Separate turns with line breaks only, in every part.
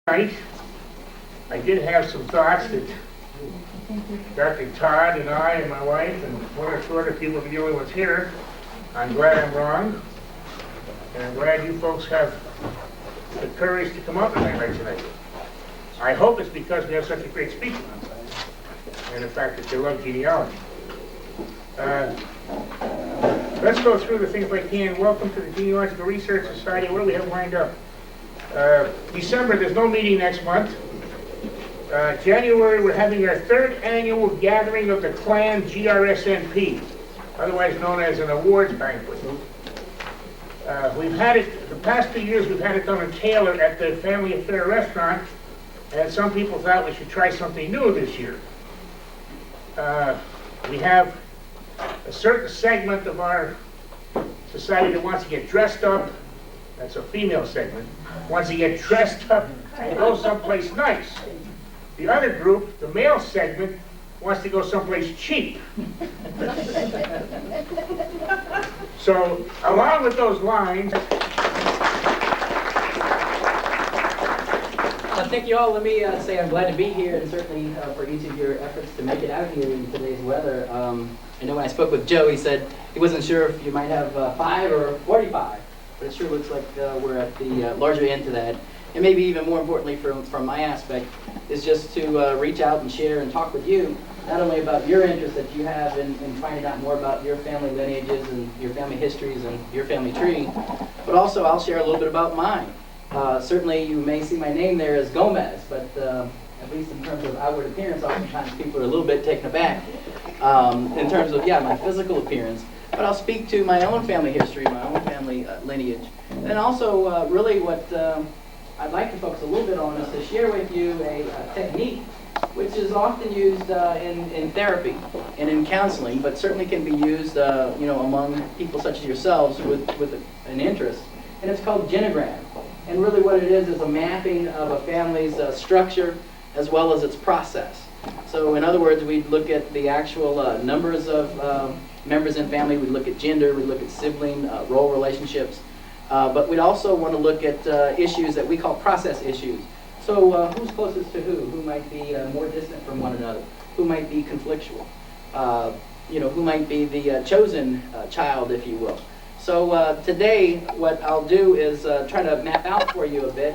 Tonight, I did have some thoughts that Dr. Todd and I and my wife and one or two other people are the only ones here. I'm glad I'm wrong, and I'm glad you folks have the courage to come up with that tonight. I hope it's because we have such a great speaker, and the fact that you love genealogy. Let's go through the things if I can. Welcome to the Genealogical Research Society. What do we have lined up? December, there's no meeting next month. January, we're having our third annual gathering of the Clan GRSNP, otherwise known as an awards banquet. We've had it, the past 2 years, we've had it done in Taylor at the Family Affair restaurant, and some people thought we should try something new this year. We have a certain segment of our society that wants to get dressed up. That's a female segment. Wants to get dressed up and go someplace nice. The other group, the male segment, wants to go someplace cheap. So, along with those lines...
Thank you all. Let me say I'm glad to be here, and certainly for each of your efforts to make it out here in today's weather. I know when I spoke with Joe, he said he wasn't sure if you might have 5 or 45. But it sure looks like we're at the larger end to that. And maybe even more importantly from my aspect is just to reach out and share and talk with you, not only about your interest that you have in finding out more about your family lineages and your family histories and your family tree, but also I'll share a little bit about mine. Certainly you may see my name there as Gomaz, but at least in terms of outward appearance, oftentimes people are a little bit taken aback in terms of, my physical appearance. But I'll speak to my own family history, my own family lineage. And also, really what I'd like to focus a little bit on is to share with you a technique which is often used in therapy and in counseling, but certainly can be used among people such as yourselves with an interest. And it's called genogram. And really what it is a mapping of a family's structure as well as its process. So in other words, we'd look at the actual numbers of members in family, we'd look at gender, we'd look at sibling role relationships, but we'd also want to look at issues that we call process issues. So who's closest to who might be more distant from one another, who might be conflictual, who might be the chosen child, if you will. So today what I'll do is try to map out for you a bit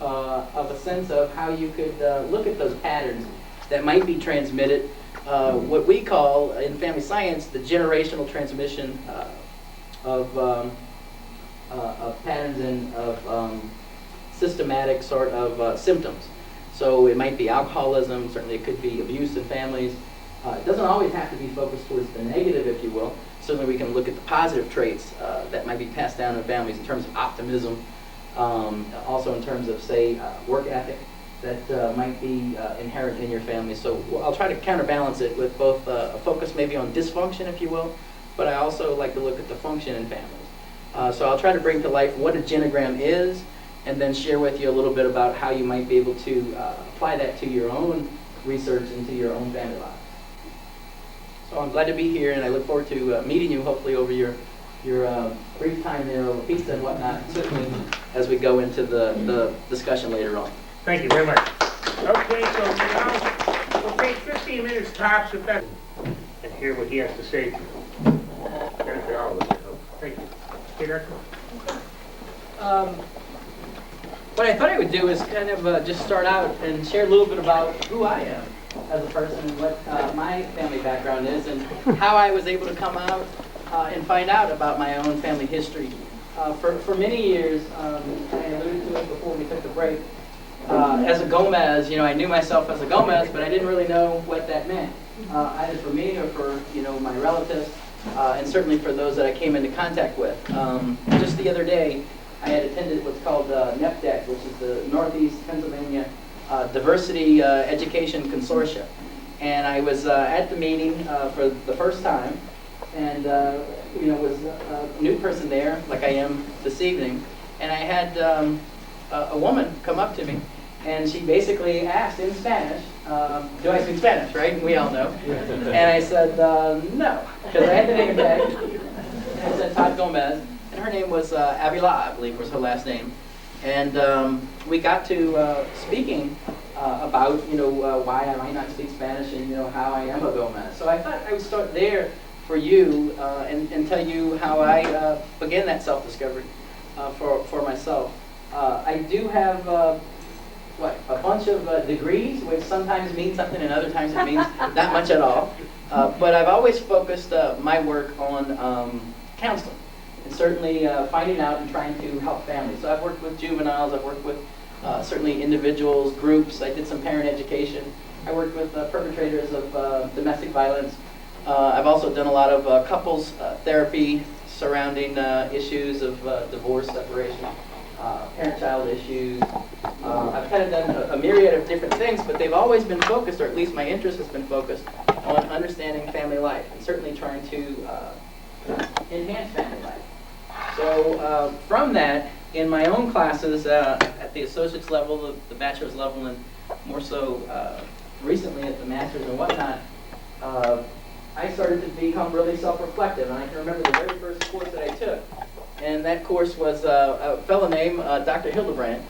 of a sense of how you could look at those patterns that might be transmitted, what we call in family science the generational transmission of patterns and of systematic sort of symptoms. So it might be alcoholism, certainly it could be abuse in families. It doesn't always have to be focused towards the negative, if you will. Certainly we can look at the positive traits that might be passed down in families in terms of optimism, also in terms of, say, work ethic that might be inherent in your family. So I'll try to counterbalance it with both a focus maybe on dysfunction, if you will, but I also like to look at the function in families. So I'll try to bring to life what a genogram is, and then share with you a little bit about how you might be able to apply that to your own research and to your own family life. So I'm glad to be here, and I look forward to meeting you hopefully over your brief time there over pizza and whatnot, certainly as we go into the discussion later on.
Thank you very much. Okay, so now we'll take 15 minutes tops if that, and hear what he has to say. Thank you. Okay,
What I thought I would do is kind of just start out and share a little bit about who I am as a person and what my family background is and how I was able to come out and find out about my own family history. For many years, I alluded to it before we took the break, as a Gomaz, I knew myself as a Gomaz, but I didn't really know what that meant, either for me or for, my relatives, and certainly for those that I came into contact with. Just the other day, I had attended what's called NEPDEC, which is the Northeast Pennsylvania Diversity Education Consortia. And I was at the meeting for the first time, and was a new person there, like I am this evening. And I had a woman come up to me, and she basically asked in Spanish, do I speak Spanish, right? We all know. And I said, no, because I had the name tag. And I said, Todd Gomez. And her name was Avila, I believe was her last name. And we got to speaking about, why I might not speak Spanish and, how I am a Gomaz. So I thought I would start there for you and tell you how I began that self-discovery for myself. I do have, a bunch of degrees, which sometimes means something and other times it means not much at all. But I've always focused my work on counseling. And certainly finding out and trying to help families. So I've worked with juveniles, I've worked with certainly individuals, groups. I did some parent education. I worked with perpetrators of domestic violence. I've also done a lot of couples therapy surrounding issues of divorce, separation, parent-child issues. I've kind of done a myriad of different things, but they've always been focused, or at least my interest has been focused, on understanding family life and certainly trying to enhance family life. So from that, in my own classes at the associate's level, the bachelor's level, and more so recently at the master's and whatnot, I started to become really self-reflective. And I can remember the very first course that I took, and that course was a fellow named Dr. Hildebrand,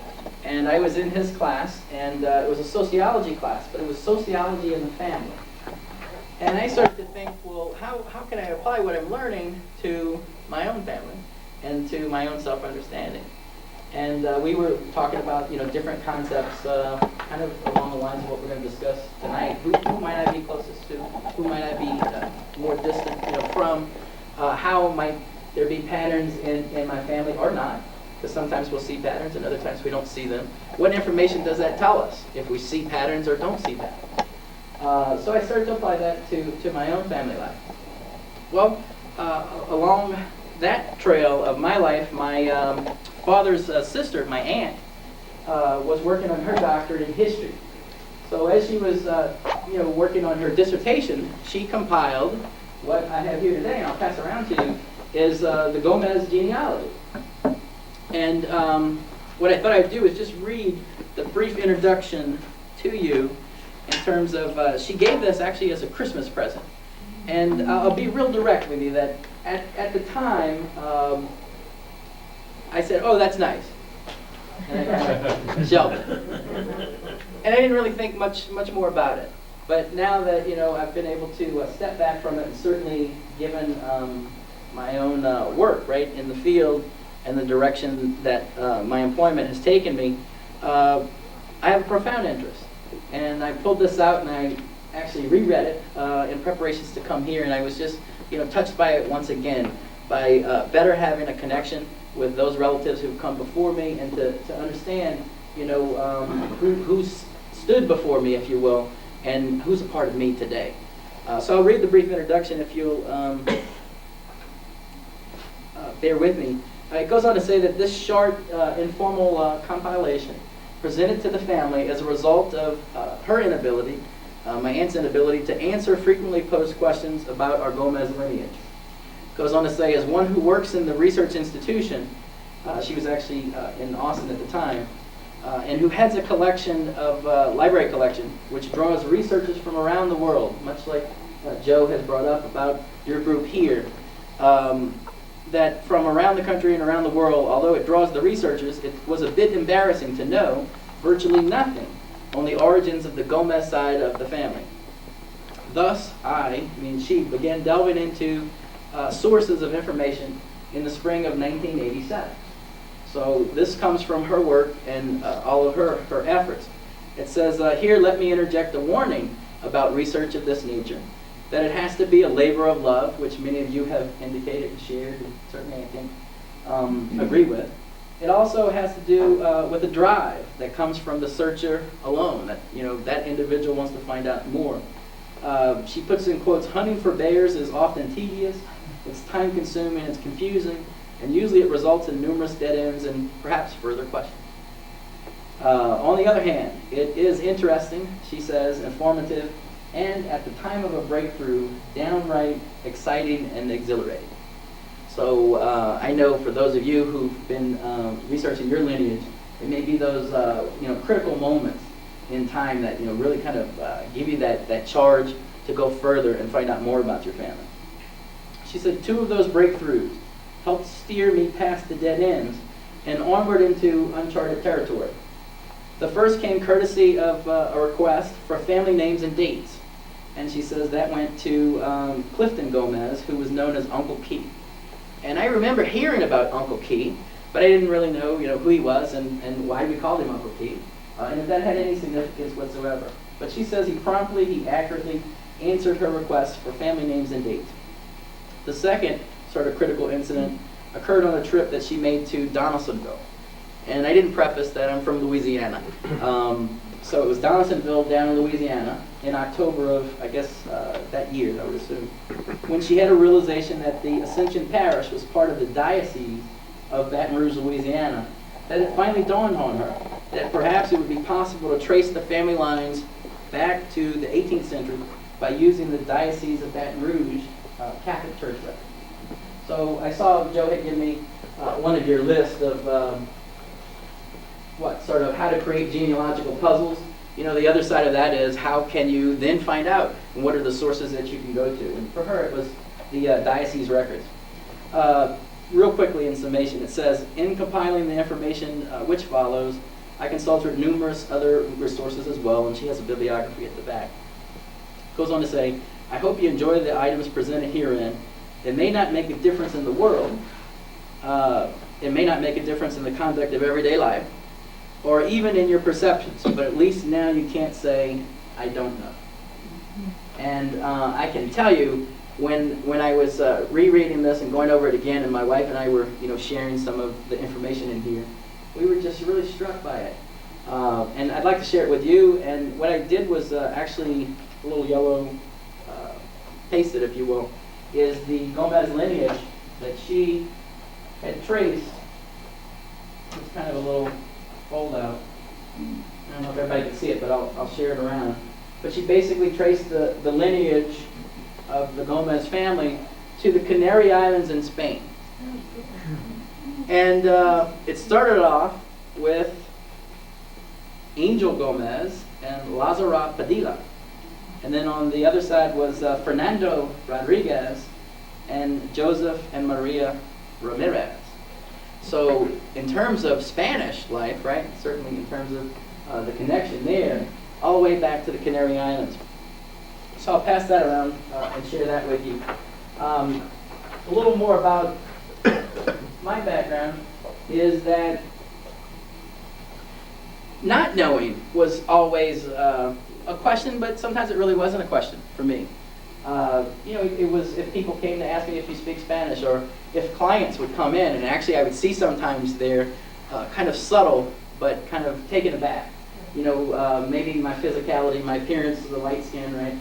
and I was in his class, and it was a sociology class, but it was sociology in the family. And I started to think, well, how can I apply what I'm learning to my own family and to my own self-understanding? And we were talking about, different concepts, kind of along the lines of what we're going to discuss tonight. Who might I be closest to? Who might I be more distant, from? How might there be patterns in my family or not? Because sometimes we'll see patterns and other times we don't see them. What information does that tell us if we see patterns or don't see patterns? So I started to apply that to my own family life. Well, along that trail of my life, my father's sister, my aunt, was working on her doctorate in history. So as she was, working on her dissertation, she compiled what I have here today, and I'll pass around to you, is the Gomaz genealogy. And what I thought I'd do is just read the brief introduction to you in terms of, she gave this actually as a Christmas present. And I'll be real direct with you that at the time, I said, oh, that's nice. And I kind of shelved it. And I didn't really think much more about it. But now that, I've been able to step back from it, and certainly given my own work, right, in the field and the direction that my employment has taken me, I have a profound interest. And I pulled this out and I actually reread it in preparations to come here, and I was just, touched by it once again, by better having a connection with those relatives who've come before me, and to understand, who's stood before me, if you will, and who's a part of me today. So I'll read the brief introduction if you'll bear with me. It goes on to say that this short, informal compilation presented to the family as a result of her inability, my aunt's inability, to answer frequently posed questions about our Gomaz lineage. Goes on to say, as one who works in the research institution, she was actually in Austin at the time, and who heads a collection of library collection, which draws researchers from around the world, much like Joe has brought up about your group here, that from around the country and around the world, although it draws the researchers, it was a bit embarrassing to know virtually nothing on the origins of the Gomez side of the family. Thus, she began delving into sources of information in the spring of 1987. So this comes from her work and all of her efforts. It says, here let me interject a warning about research of this nature, that it has to be a labor of love, which many of you have indicated and shared, and certainly I think agree with. It also has to do with a drive that comes from the searcher alone, that that individual wants to find out more. She puts in quotes, hunting for bears is often tedious, it's time-consuming, it's confusing, and usually it results in numerous dead ends and perhaps further questions. On the other hand, it is interesting, she says, informative, and at the time of a breakthrough, downright exciting and exhilarating. So I know for those of you who've been researching your lineage, it may be those critical moments in time that really kind of give you that charge to go further and find out more about your family. She said 2 of those breakthroughs helped steer me past the dead ends and onward into uncharted territory. The first came courtesy of a request for family names and dates. And she says that went to Clifton Gomaz, who was known as Uncle Key. And I remember hearing about Uncle Key, but I didn't really know, who he was and why we called him Uncle Key, and if that had any significance whatsoever. But she says he accurately answered her request for family names and dates. The second sort of critical incident occurred on a trip that she made to Donaldsonville. And I didn't preface that I'm from Louisiana. So it was Donaldsonville down in Louisiana in October of, I guess, that year, I would assume, when she had a realization that the Ascension Parish was part of the Diocese of Baton Rouge, Louisiana, that it finally dawned on her that perhaps it would be possible to trace the family lines back to the 18th century by using the Diocese of Baton Rouge Catholic Church record. So I saw Joe had given me one of your lists of how to create genealogical puzzles. The other side of that is how can you then find out, and what are the sources that you can go to. And for her, it was the diocese records. Real quickly in summation, it says, in compiling the information which follows, I consulted numerous other resources as well, and she has a bibliography at the back. Goes on to say, I hope you enjoy the items presented herein. It may not make a difference in the world. It may not make a difference in the conduct of everyday life, or even in your perceptions, but at least now you can't say, I don't know. And I can tell you, when I was rereading this and going over it again, and my wife and I were sharing some of the information in here, we were just really struck by it. And I'd like to share it with you, and what I did was actually a little yellow pasted, if you will, is the Gomaz lineage that she had traced. It's kind of a little fold out. I don't know if everybody can see it, but I'll share it around. But she basically traced the lineage of the Gomaz family to the Canary Islands in Spain. And it started off with Angel Gomez and Lazara Padilla. And then on the other side was Fernando Rodriguez and Joseph and Maria Ramirez. So in terms of Spanish life, right, certainly in terms of the connection there, all the way back to the Canary Islands. So I'll pass that around and share that with you. A little more about my background is that not knowing was always a question, but sometimes it really wasn't a question for me. It was if people came to ask me if you speak Spanish, or if clients would come in, and actually I would see sometimes they're kind of subtle, but kind of taken aback. Maybe my physicality, my appearance, the light skin, right?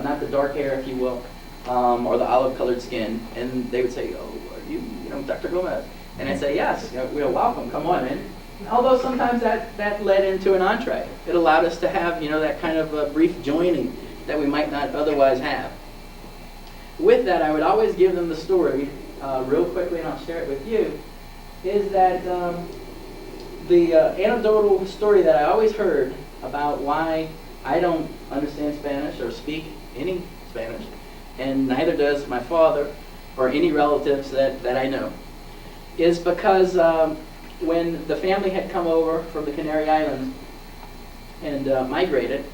Not the dark hair, if you will, or the olive-colored skin. And they would say, oh, are you, Dr. Gomez? And I'd say, yes, we're welcome, come on in. Although sometimes that led into an entree. It allowed us to have, that kind of a brief joining that we might not otherwise have. With that, I would always give them the story, real quickly, and I'll share it with you, is that the anecdotal story that I always heard about why I don't understand Spanish or speak any Spanish, and neither does my father or any relatives that I know, is because when the family had come over from the Canary Islands and migrated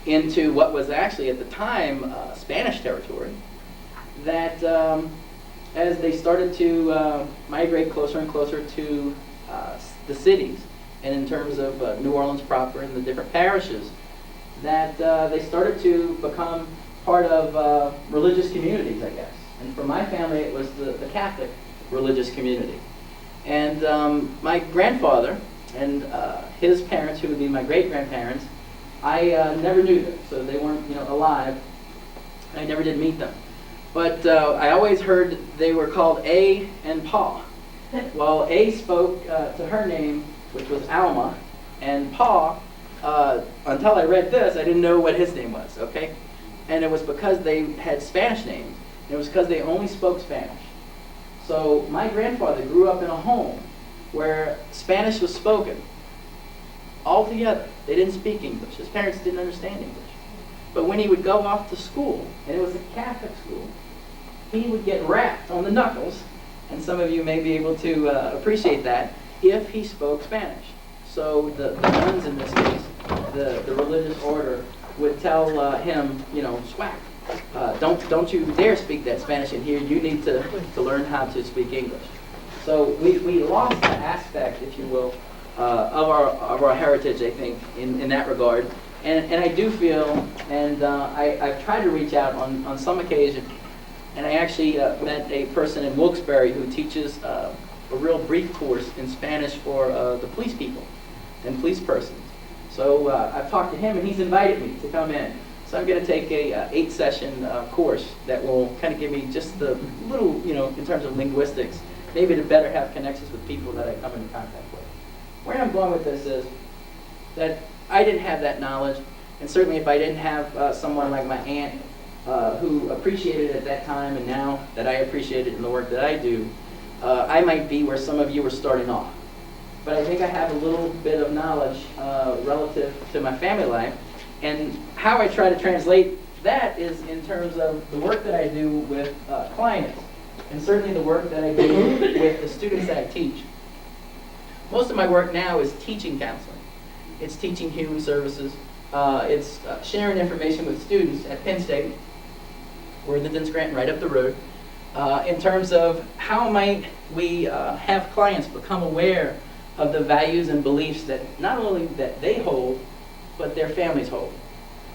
into what was actually at the time Spanish territory, that as they started to migrate closer and closer to the cities, and in terms of New Orleans proper and the different parishes, that they started to become part of religious communities, I guess. And for my family, it was the Catholic religious community. And my grandfather and his parents, who would be my great-grandparents, I never knew them, so they weren't alive. I never did meet them. But I always heard they were called A and Pa. Well, A spoke to her name, which was Alma, and Pa, until I read this, I didn't know what his name was, okay? And it was because they had Spanish names, and it was because they only spoke Spanish. So my grandfather grew up in a home where Spanish was spoken altogether. They didn't speak English. His parents didn't understand English. But when he would go off to school, and it was a Catholic school, he would get rapped on the knuckles, and some of you may be able to appreciate that, if he spoke Spanish. So the nuns in this case, the religious order, would tell him, swag, don't you dare speak that Spanish in here. You need to learn how to speak English. So we lost the aspect, if you will, of our heritage, I think, in that regard. And I do feel, and I've tried to reach out on some occasion, and I actually met a person in Wilkes-Barre who teaches a real brief course in Spanish for the police people and police persons. So I've talked to him, and he's invited me to come in. So I'm going to take a 8-session course that will kind of give me just the little, in terms of linguistics, maybe to better have connections with people that I come into contact with. Where I'm going with this is that I didn't have that knowledge, and certainly if I didn't have someone like my aunt who appreciated it at that time, and now that I appreciate it in the work that I do, I might be where some of you were starting off. But I think I have a little bit of knowledge relative to my family life, and how I try to translate that is in terms of the work that I do with clients, and certainly the work that I do with the students that I teach. Most of my work now is teaching counseling. It's teaching human services. It's sharing information with students at Penn State, we're in the Scranton right up the road, in terms of how might we have clients become aware of the values and beliefs that not only that they hold, but their families hold.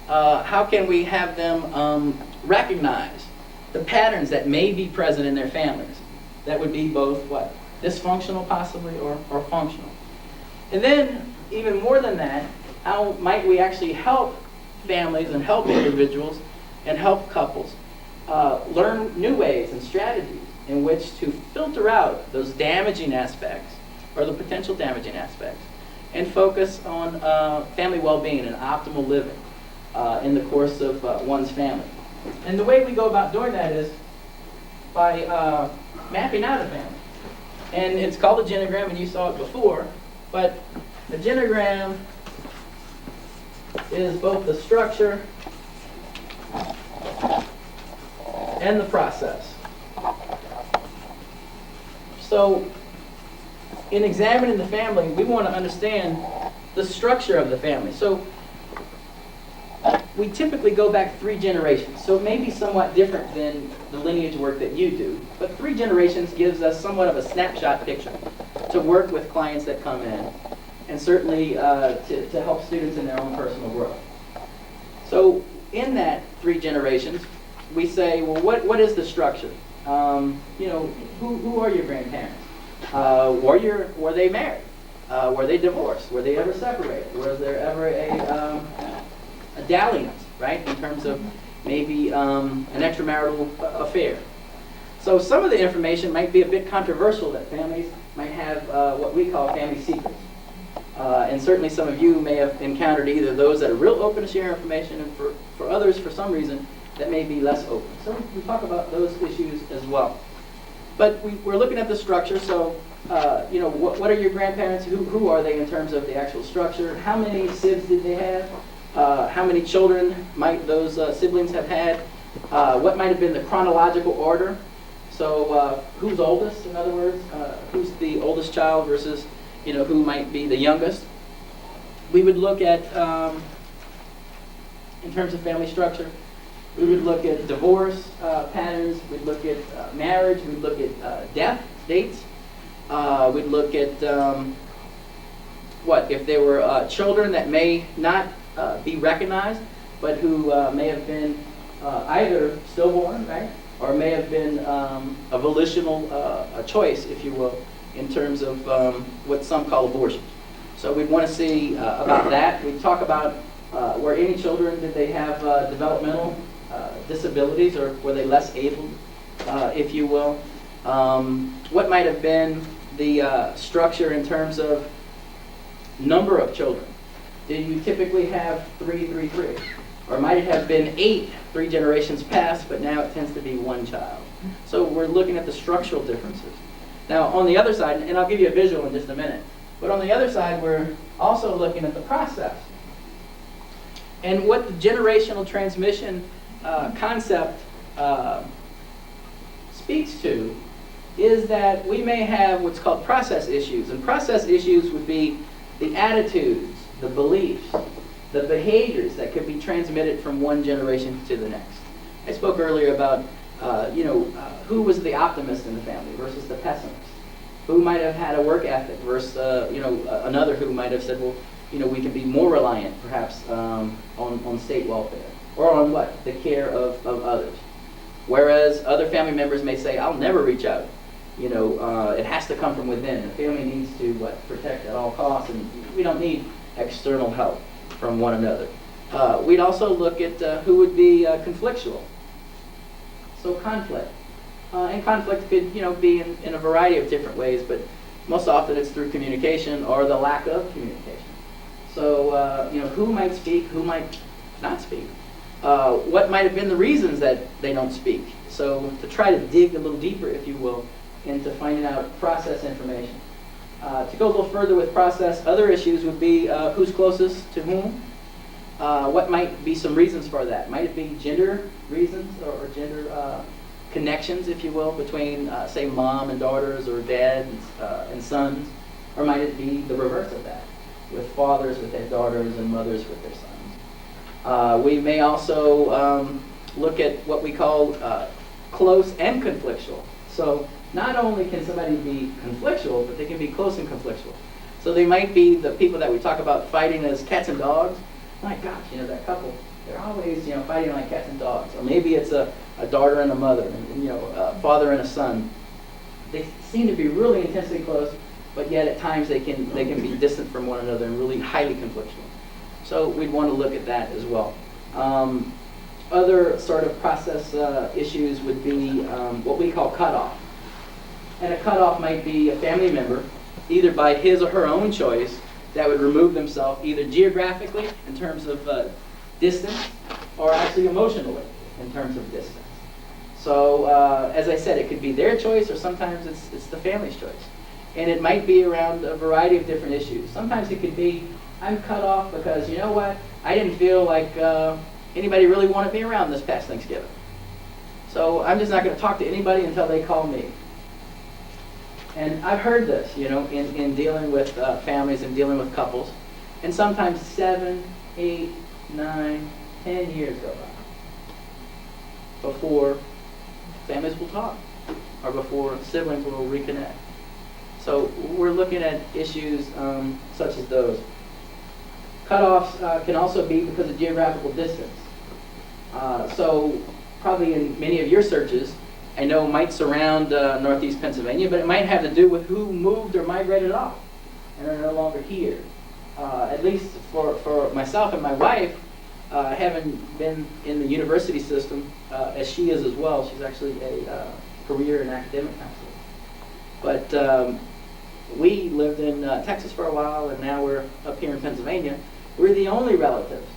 How can we have them recognize the patterns that may be present in their families that would be both what? Dysfunctional possibly, or functional. And then, even more than that, how might we actually help families and help individuals and help couples learn new ways and strategies in which to filter out those damaging aspects or the potential damaging aspects and focus on family well-being and optimal living in the course of one's family. And the way we go about doing that is by mapping out a family. And it's called a genogram, and you saw it before, but the genogram is both the structure and the process. So in examining the family, we want to understand the structure of the family. So we typically go back 3 generations, so it may be somewhat different than the lineage work that you do, but 3 generations gives us somewhat of a snapshot picture to work with clients that come in, and certainly to help students in their own personal growth. So in that 3 generations, we say, well, what is the structure? Who are your grandparents? Were they married? Were they divorced? Were they ever separated? Was there ever a dalliance, right, in terms of maybe an extramarital affair? So some of the information might be a bit controversial, that families might have what we call family secrets. And certainly some of you may have encountered either those that are real open to share information, and for others, for some reason, that may be less open. So we talk about those issues as well. But we're looking at the structure, so what are your grandparents? Who are they in terms of the actual structure? How many sibs did they have? How many children might those siblings have had? What might have been the chronological order? So who's oldest, in other words? Who's the oldest child versus who might be the youngest? We would look at, in terms of family structure, we would look at divorce patterns, we'd look at marriage, we'd look at death dates, we'd look at if there were children that may not be recognized, but who may have been either stillborn, right, or may have been a volitional a choice, if you will, in terms of what some call abortion. So we'd want to see about that. We'd talk about were any children, did they have developmental disabilities, or were they less able, if you will? What might have been the structure in terms of number of children? Did you typically have 3, 3, 3? Or might it have been 8, 3 generations past, but now it tends to be 1 child? So we're looking at the structural differences. Now on the other side, and I'll give you a visual in just a minute, but on the other side we're also looking at the process. And what the generational transmission concept speaks to is that we may have what's called process issues. And process issues would be the attitudes, the beliefs, the behaviors that could be transmitted from one generation to the next. I spoke earlier about, who was the optimist in the family versus the pessimist. Who might have had a work ethic versus, another who might have said, well, we can be more reliant, perhaps, on state welfare. Or on what? The care of others. Whereas other family members may say, I'll never reach out. It has to come from within. The family needs to, protect at all costs, and we don't need external help from one another. We'd also look at who would be conflictual. So conflict. And conflict could, be in a variety of different ways, but most often it's through communication or the lack of communication. So, who might speak, who might not speak? What might have been the reasons that they don't speak? So to try to dig a little deeper, if you will, into finding out process information. To go a little further with process, other issues would be who's closest to whom. What might be some reasons for that? Might it be gender reasons or gender connections, if you will, between, say, mom and daughters or dad and sons? Or might it be the reverse of that, with fathers with their daughters and mothers with their sons? We may also look at what we call close and conflictual. So not only can somebody be conflictual, but they can be close and conflictual. So they might be the people that we talk about fighting as cats and dogs. My gosh, that couple, they're always, fighting like cats and dogs. Or maybe it's a daughter and a mother, and a father and a son. They seem to be really intensely close, but yet at times they can be distant from one another and really highly conflictual. So we'd want to look at that as well. Other sort of process issues would be what we call cutoff. And a cutoff might be a family member, either by his or her own choice, that would remove themselves either geographically in terms of distance or actually emotionally in terms of distance. So as I said, it could be their choice or sometimes it's the family's choice. And it might be around a variety of different issues. Sometimes it could be, I'm cut off because, you know what, I didn't feel like anybody really wanted me around this past Thanksgiving. So I'm just not going to talk to anybody until they call me. And I've heard this, in dealing with families and dealing with couples. And sometimes 7, 8, 9, 10 years go by before families will talk or before siblings will reconnect. So we're looking at issues such as those. Cutoffs can also be because of geographical distance. So probably in many of your searches, I know might surround northeast Pennsylvania, but it might have to do with who moved or migrated off and are no longer here. At least for myself and my wife, having been in the university system, as she is as well, she's actually a career and academic counselor. But we lived in Texas for a while, and now we're up here in Pennsylvania. We're the only relatives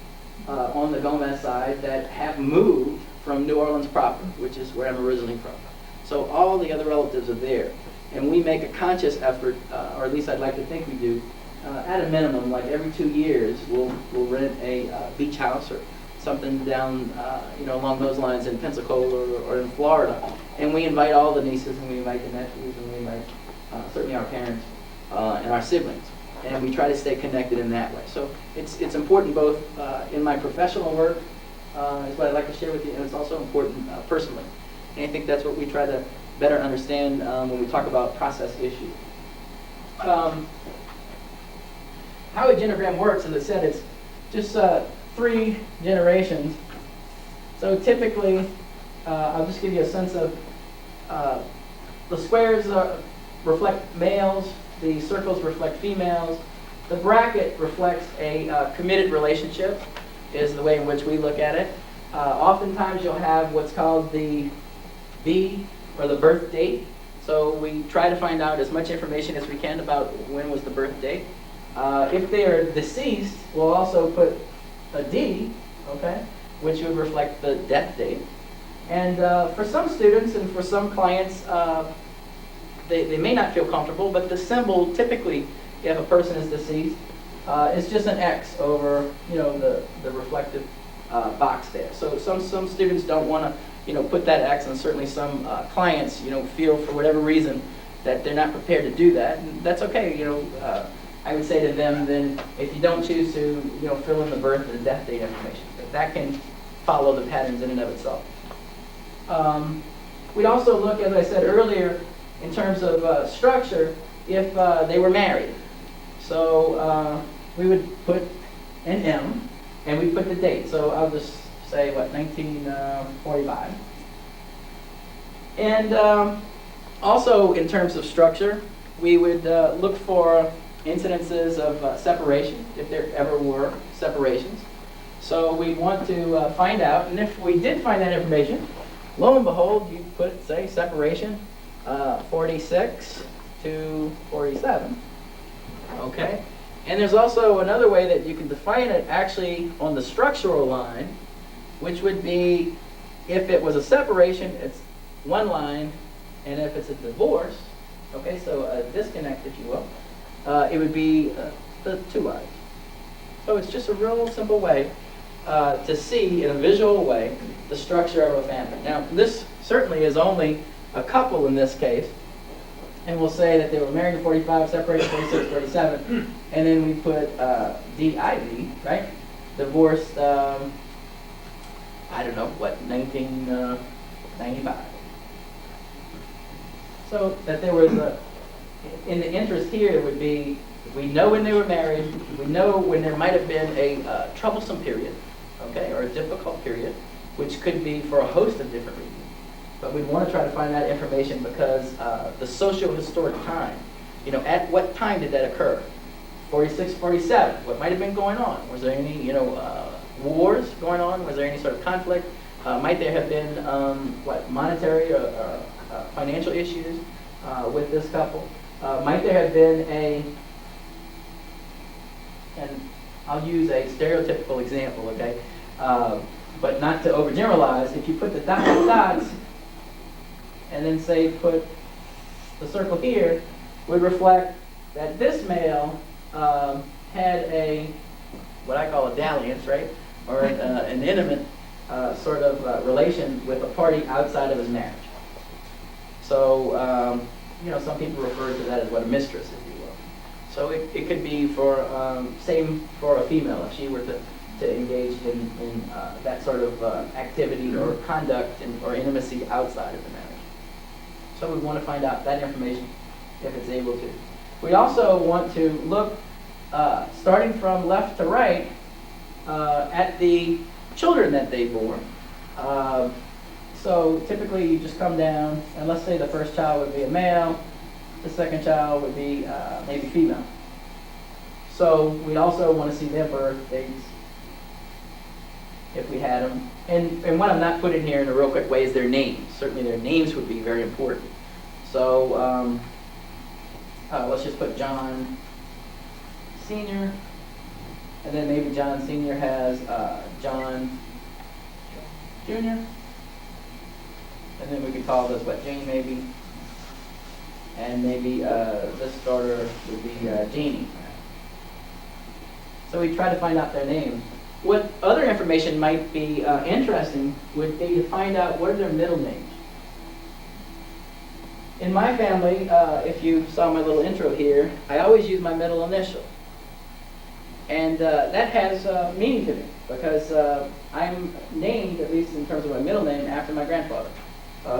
on the Gomaz side that have moved from New Orleans proper, which is where I'm originally from. So all the other relatives are there. And we make a conscious effort, or at least I'd like to think we do, at a minimum, like every 2 years, we'll rent a beach house or something down, along those lines in Pensacola or in Florida. And we invite all the nieces, and we invite the nephews, and we invite certainly our parents and our siblings. And we try to stay connected in that way. So it's important both in my professional work, is what I'd like to share with you, and it's also important personally. And I think that's what we try to better understand when we talk about process issues. How a genogram works, as I said, it's just 3 generations. So typically, I'll just give you a sense of the squares reflect males, the circles reflect females, the bracket reflects a committed relationship, is the way in which we look at it. Oftentimes you'll have what's called the B, or the birth date. So we try to find out as much information as we can about when was the birth date. If they are deceased, we'll also put a D, okay, which would reflect the death date. And for some students and for some clients, they may not feel comfortable, but the symbol typically, if a person is deceased, is just an X over, the reflective box there. So some students don't want to put that X, and certainly some clients, feel for whatever reason that they're not prepared to do that, and that's okay. I would say to them, then, if you don't choose to, fill in the birth and the death date information, that can follow the patterns in and of itself. We'd also look, as I said earlier, in terms of structure, if they were married. So we would put an M, and we put the date. So I'll just say, 1945. And also, in terms of structure, we would look for incidences of separation, if there ever were separations. So we want to find out, and if we did find that information, lo and behold, you put, say, separation 46 to 47. Okay? And there's also another way that you can define it actually on the structural line, which would be, if it was a separation, it's one line, and if it's a divorce, okay, so a disconnect, if you will, it would be the two lines. So it's just a real simple way to see, in a visual way, the structure of a family. Now, this certainly is only a couple in this case, and we'll say that they were married at 45, separated 46, 37, and then we put DIV, right? Divorced, I don't know, 1995. So that there was in the interest here would be, we know when they were married, we know when there might have been a troublesome period, okay, or a difficult period, which could be for a host of different reasons. But we'd want to try to find that information because the socio-historic time, at what time did that occur? 46, 47, what might have been going on? Was there any, wars going on? Was there any sort of conflict? Might there have been, monetary or financial issues with this couple? Might there have been and I'll use a stereotypical example, okay? But not to overgeneralize, if you put the dots, and then say put the circle here, would reflect that this male had what I call a dalliance, right? Or an intimate sort of relation with a party outside of his marriage. So, some people refer to that as a mistress, if you will. So it could be same for a female, if she were to engage in that sort of activity or conduct or intimacy outside of the marriage. So we want to find out that information if it's able to. We also want to look, starting from left to right, at the children that they bore. So typically you just come down, and let's say the first child would be a male, the second child would be maybe female. So we also want to see their birth dates, if we had them. And what I'm not putting here in a real quick way is their names. Certainly their names would be very important. So let's just put John Sr., and then maybe John Sr. has John Jr., and then we could call this, Jane maybe, and maybe this daughter would be Jeannie. So we try to find out their names. What other information might be interesting would be to find out what are their middle names. In my family, if you saw my little intro here, I always use my middle initial. And that has meaning to me because I'm named, at least in terms of my middle name, after my grandfather,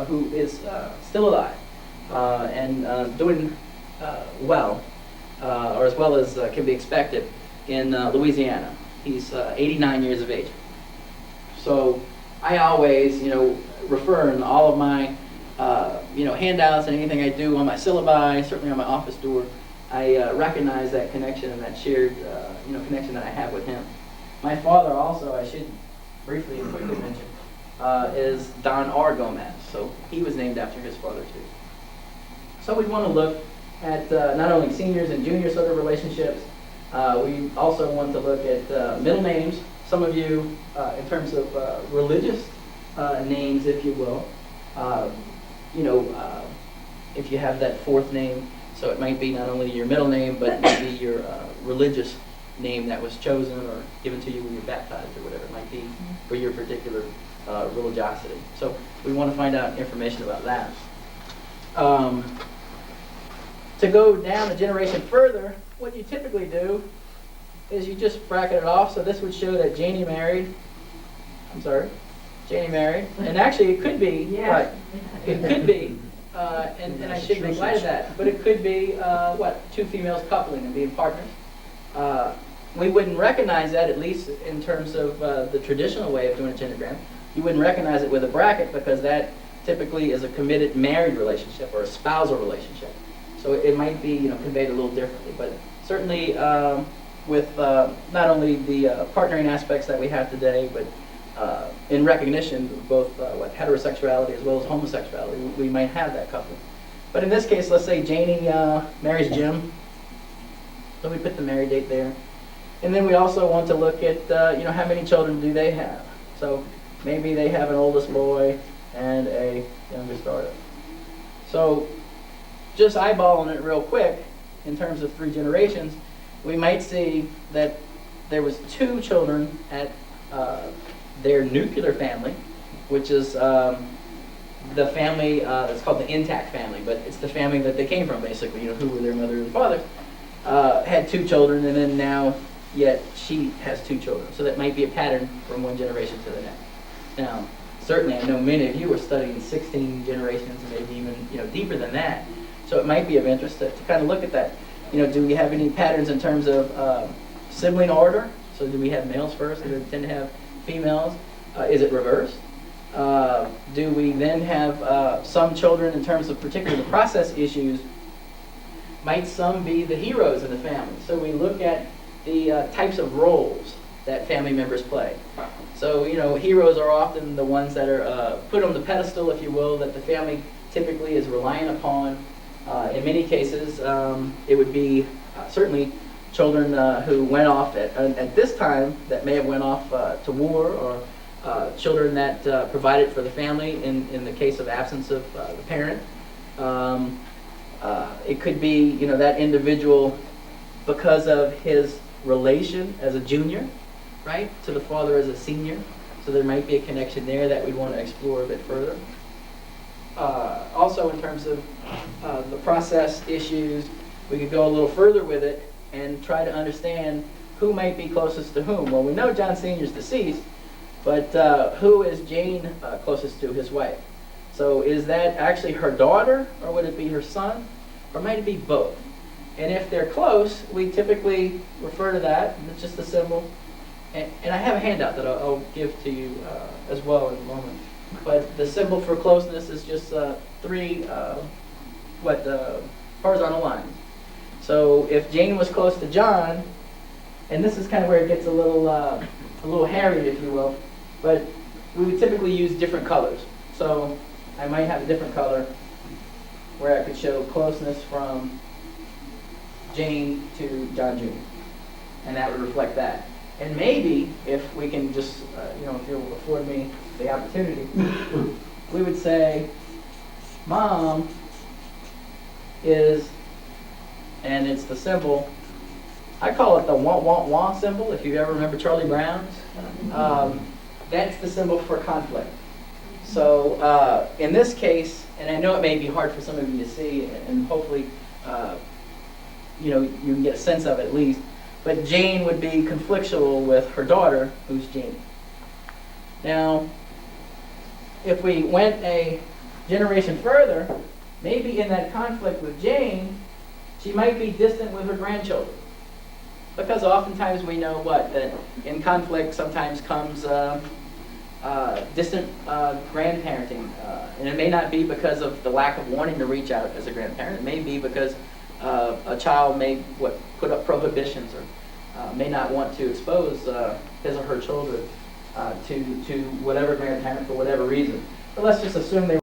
who is still alive and doing well, or as well as can be expected in Louisiana. He's 89 years of age. So I always, refer in all of my, handouts and anything I do on my syllabi, certainly on my office door, I recognize that connection and that shared, connection that I have with him. My father also, I should briefly and quickly mention, is Don R. Gomaz. So he was named after his father too. So we want to look at not only seniors and junior sort of relationships. We also want to look at middle names. Some of you, in terms of religious names, if you will, if you have that fourth name, so it might be not only your middle name, but maybe your religious name that was chosen or given to you when you're baptized or whatever it might be for your particular religiosity. So we want to find out information about that. To go down a generation further, what you typically do is you just bracket it off. So this would show that Janie married. Janie married. And actually it could be, right, it could be, and I should make light of that, but it could be, two females coupling and being partners. We wouldn't recognize that, at least in terms of the traditional way of doing a genogram. You wouldn't recognize it with a bracket because that typically is a committed married relationship or a spousal relationship. So it might be, conveyed a little differently, but certainly with not only the partnering aspects that we have today, but in recognition of both heterosexuality as well as homosexuality, we might have that coupling. But in this case, let's say Janie marries Jim, so we put the married date there. And then we also want to look at, how many children do they have? So maybe they have an oldest boy and a youngest daughter. So just eyeballing it real quick, in terms of 3 generations, we might see that there was 2 children at their nuclear family, which is the family that's called the intact family, but it's the family that they came from, basically, who were their mother and father, had 2 children, and then now, yet she has 2 children. So that might be a pattern from one generation to the next. Now, certainly, I know many of you are studying 16 generations, and maybe even deeper than that. So it might be of interest to kind of look at that. Do we have any patterns in terms of sibling order? So do we have males first, and then tend to have females? Is it reversed? Do we then have some children in terms of particular process issues? Might some be the heroes in the family? So we look at the types of roles that family members play. So, heroes are often the ones that are put on the pedestal, if you will, that the family typically is relying upon. In many cases, it would be certainly children who went off at this time that may have went off to war, or children that provided for the family in the case of absence of the parent. It could be, that individual, because of his relation as a junior, right, to the father as a senior. So there might be a connection there that we'd want to explore a bit further. Also in terms of the process issues, we could go a little further with it and try to understand who might be closest to whom. Well, we know John Sr.'s deceased, but who is Jane closest to, his wife? So is that actually her daughter, or would it be her son, or might it be both? And if they're close, we typically refer to that, and it's just a symbol. And I have a handout that I'll give to you as well in a moment. But the symbol for closeness is just 3 horizontal lines. So if Jane was close to John, and this is kind of where it gets a little hairy, if you will, but we would typically use different colors. So I might have a different color where I could show closeness from Jane to John Jr. And that would reflect that. And maybe, if we can just, if you'll afford me the opportunity, we would say, Mom is, and it's the symbol, I call it the wah symbol, if you ever remember Charlie Brown's. That's the symbol for conflict. So in this case, and I know it may be hard for some of you to see, and hopefully, you can get a sense of it at least, but Jane would be conflictual with her daughter, who's Janie. Now, if we went a generation further, maybe in that conflict with Jane, she might be distant with her grandchildren. Because oftentimes we know that in conflict sometimes comes distant grandparenting. And it may not be because of the lack of wanting to reach out as a grandparent. It may be because a child may put up prohibitions or may not want to expose his or her children to whatever grandparent for whatever reason. But let's just assume they